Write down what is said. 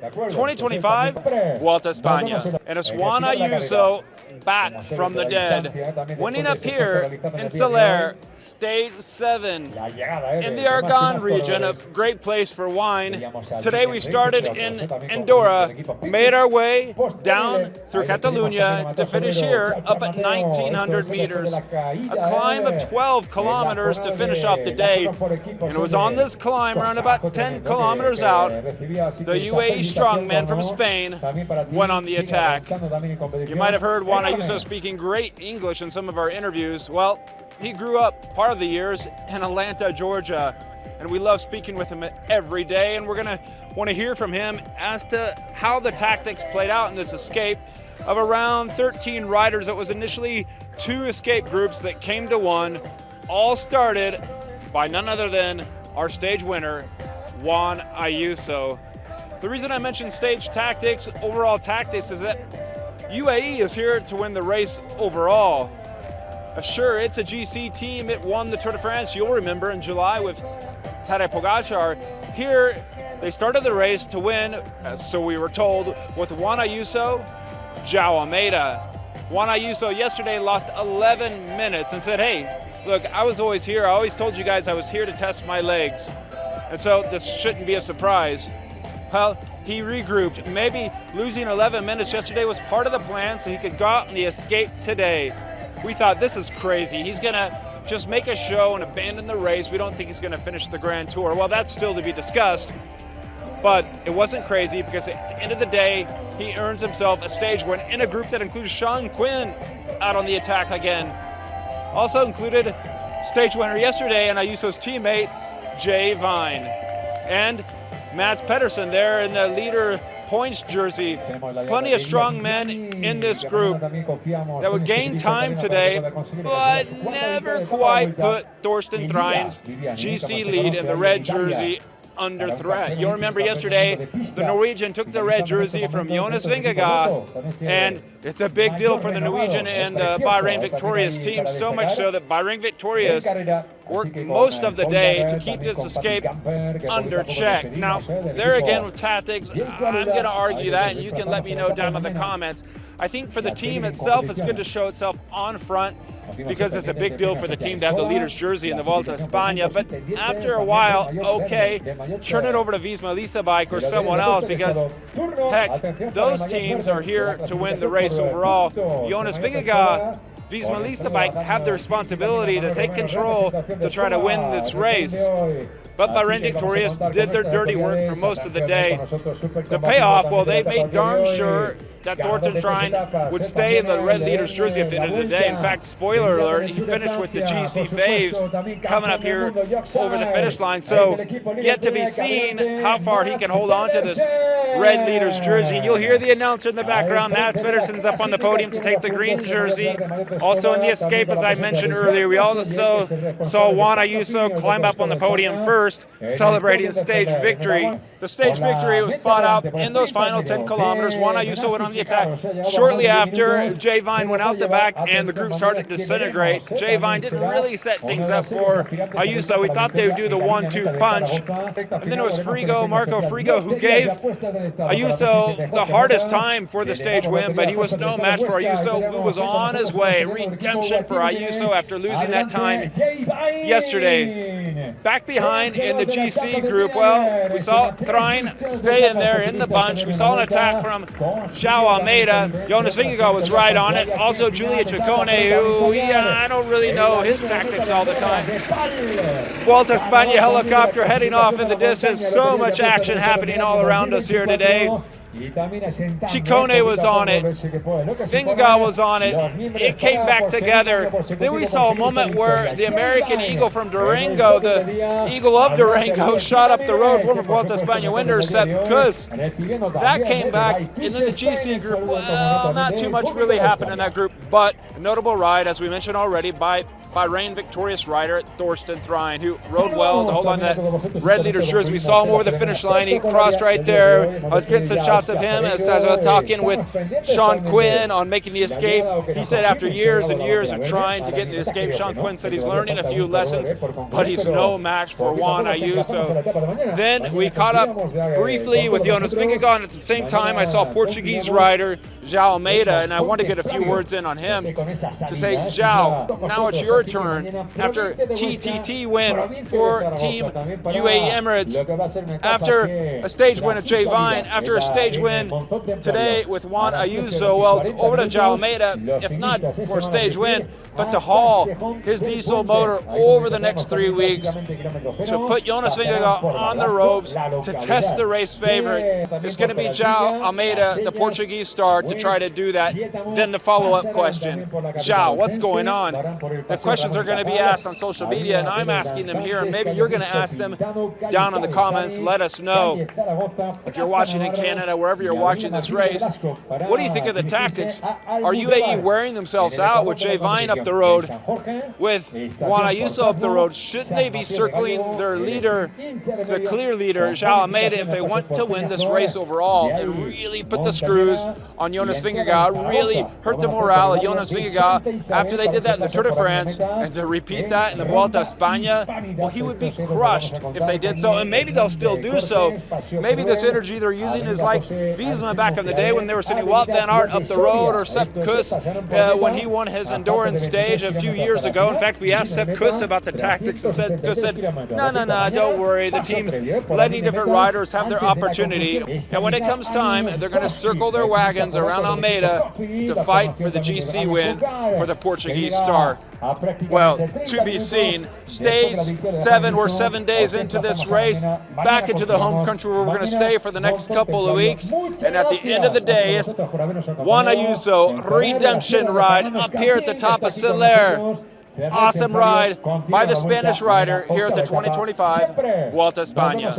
2025 Vuelta España. And it's Juan Ayuso back from the dead, winning up here in Cerler, stage 7 in the Argonne region, a great place for wine. Today we started in Andorra, made our way down through Catalonia to finish here up at 1,900 meters, a climb of 12 kilometers to finish off the day. And it was on this climb, around about 10 kilometers out, the UAE strongman from Spain went on the attack. You might have heard Juan Ayuso speaking great English in some of our interviews. Well, he grew up part of the years in Atlanta, Georgia, and we love speaking with him every day, and we're gonna want to hear from him as to how the tactics played out in this escape of around 13 riders. It was initially 2 escape groups that came to one, all started by none other than our stage winner, Juan Ayuso. The reason I mentioned stage tactics, overall tactics, is that UAE is here to win the race overall. Sure, it's a GC team. It won the Tour de France, you'll remember, in July with Tadej Pogacar. Here, they started the race to win, so we were told, with Juan Ayuso, João Almeida. Juan Ayuso yesterday lost 11 minutes and said, hey, look, I was always here. I always told you guys I was here to test my legs. And so this shouldn't be a surprise. Well, he regrouped. Maybe losing 11 minutes yesterday was part of the plan so he could go out on the escape today. We thought, this is crazy. He's gonna just make a show and abandon the race. We don't think he's gonna finish the Grand Tour. Well, that's still to be discussed, but it wasn't crazy because at the end of the day, he earns himself a stage win in a group that includes Sean Quinn out on the attack again. Also included stage winner yesterday and Ayuso's teammate, Jay Vine. And Mads Pedersen there in the leader points jersey. Plenty of strong men in this group that would gain time today, but never quite put Thorsten Thrijn's GC lead in the red jersey under threat. You'll remember yesterday, the Norwegian took the red jersey from Jonas Vingegaard, and it's a big deal for the Norwegian and the Bahrain Victorious team, so much so that Bahrain Victorious worked most of the day to keep this escape under check. Now, there again with tactics, I'm going to argue that, and you can let me know down in the comments. I think for the team itself, it's good to show itself on front because it's a big deal for the team to have the leader's jersey in the Vuelta España. But after a while, okay, turn it over to Visma Lease Bike or someone else because, heck, those teams are here to win the race overall. Jonas Vingegaard, Visma Lease Bike have the responsibility to take control to try to win this race. But Bahrain Victorious did their dirty work for most of the day. The payoff, well, they made darn sure that Thorsten Thrijn would stay in the red leader's jersey at the end of the day. In fact, spoiler alert, he finished with the GC faves coming up here over the finish line. So yet to be seen how far he can hold on to this red leader's jersey. You'll hear the announcer in the background. Mads Pedersen's up on the podium to take the green jersey. Also in the escape, as I mentioned earlier, we also saw Juan Ayuso climb up on the podium first, celebrating stage victory. The stage victory was fought out in those final 10 kilometers. Juan Ayuso went on the attack. Shortly after, Jay Vine went out the back and the group started to disintegrate. Jay Vine didn't really set things up for Ayuso. We thought they would do the 1-2 punch. And then it was Marco Frigo, who gave Ayuso the hardest time for the stage win, but he was no match for Ayuso, who was on his way. Redemption for Ayuso after losing that time yesterday. Back behind in the GC group, well, we saw Thrijn stay in there in the bunch. We saw an attack from João Almeida. Jonas Vingegaard was right on it. Also Giulio Ciccone, who, I don't really know his tactics all the time. Vuelta España helicopter heading off in the distance. So much action happening all around us here today. Ciccone was on it. Vingegaard was on it. It came back together. Then we saw a moment where the American Eagle from Durango, the Eagle of Durango, shot up the road, former Vuelta España winner, Sepp Kuss. That came back. And then the GC group, well, not too much really happened in that group, but a notable ride, as we mentioned already, by Bahrain victorious rider Thorsten Threin, who rode well to hold on that red leader jersey. We saw him over the finish line. He crossed right there. I was getting some shots of him as I was talking with Sean Quinn on making the escape. He said after years and years of trying to get in the escape, Sean Quinn said he's learning a few lessons, but he's no match for Juan Ayuso. Then we caught up briefly with Jonas Vingegaard, and at the same time I saw Portuguese rider João Almeida, and I want to get a few words in on him to say, João, now it's your turn. After TTT win for Team UAE Emirates, after a stage win at Jay Vine, after a stage win today with Juan Ayuso, well, it's over to João Almeida, if not for a stage win, but to haul his diesel motor over the next 3 weeks to put Jonas Vingegaard on the ropes to test the race favorite. It's going to be João Almeida, the Portuguese star, to try to do that. Then the follow-up question, João, what's going on? The questions are going to be asked on social media, and I'm asking them here, and maybe you're going to ask them down in the comments. Let us know. If you're watching in Canada, wherever you're watching this race, what do you think of the tactics? Are UAE wearing themselves out with Jay Vine up the road, with Juan Ayuso up the road? Shouldn't they be circling their leader, the clear leader, João Almeida, if they want to win this race overall and really put the screws on Jonas Vingegaard, really hurt the morale of Jonas Vingegaard after they did that in the Tour de France, and to repeat that in the Vuelta España? Well, he would be crushed if they did so, and maybe they'll still do so. Maybe this energy they're using is like Wiesmann back in the day when they were sending Wout van Aert up the road, or Sepp Kuss when he won his endurance stage a few years ago. In fact, we asked Sepp Kuss about the tactics, and Kuss said, no, don't worry. The team's letting different riders have their opportunity, and when it comes time, they're going to circle their wagons around Almeida to fight for the GC win for the Portuguese star. Well, to be seen. Stage 7, we're 7 days into this race, back into the home country where we're going to stay for the next couple of weeks. And at the end of the day, it's Juan Ayuso redemption ride up here at the top of Cerler. Awesome ride by the Spanish rider here at the 2025 Vuelta España.